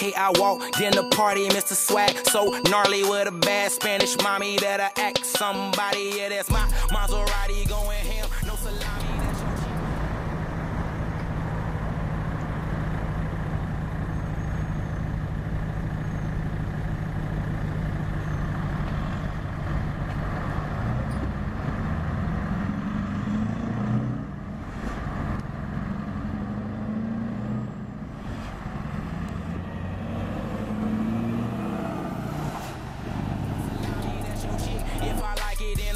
Okay, I walked in the party, Mr. Swag, so gnarly with a bad Spanish mommy. Better ask somebody, yeah, that's my Maserati going ham, no salami.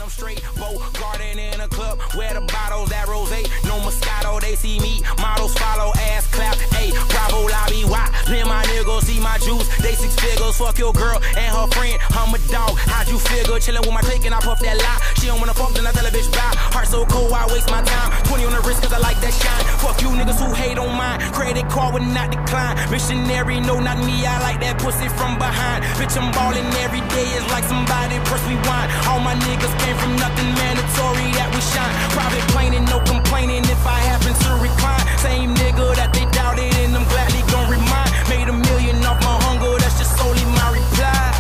Straight boat garden in a club where the bottles that rose, no Moscato. They see me, models follow, ass clap, ayy, Bravo lobby, why? Let my niggas see my juice, they 6 figures. Fuck your girl and her friend, I'm a dog. How'd you figure? Chillin' with my clique and I puff that lie. She don't wanna fuck, then I tell a bitch bye. Heart so cold, I waste my time. 20 on the wrist cause I like that shine. Fuck you niggas who hate on mine. Credit card would not decline. Missionary, no, not me. I like that pussy from behind. Bitch, I'm ballin' every day. It's like somebody press rewind. All my niggas came from nothing, mandatory that we shine. Private plane and no complaining if I happen to recline. Same nigga that they doubted and I'm gladly gon' remind. Made $1 million off my hunger, that's just solely my reply.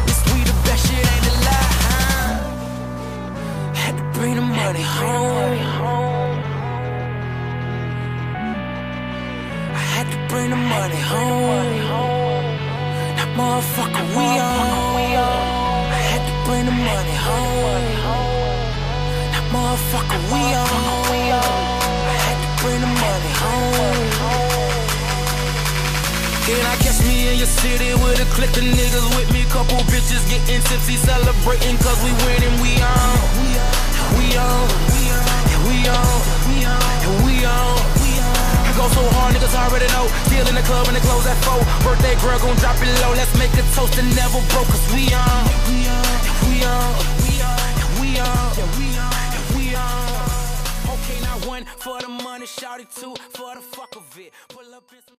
This we the best shit, ain't a lie. Had to bring the money home. I had to bring the money home. That motherfucker we on. Bring the money home. That motherfucker we on. I had to bring the money home. Can I catch me in your city with a clique of niggas with me? Couple bitches getting tipsy, celebrating cause we winning. We on. We on. We on. We on. I go so hard, niggas already know. Still in the club and the close at 4. Birthday girl gon' drop it low. Let's make a toast and never broke cause we on. We on. Okay, now 1 for the money, shawty 2 for the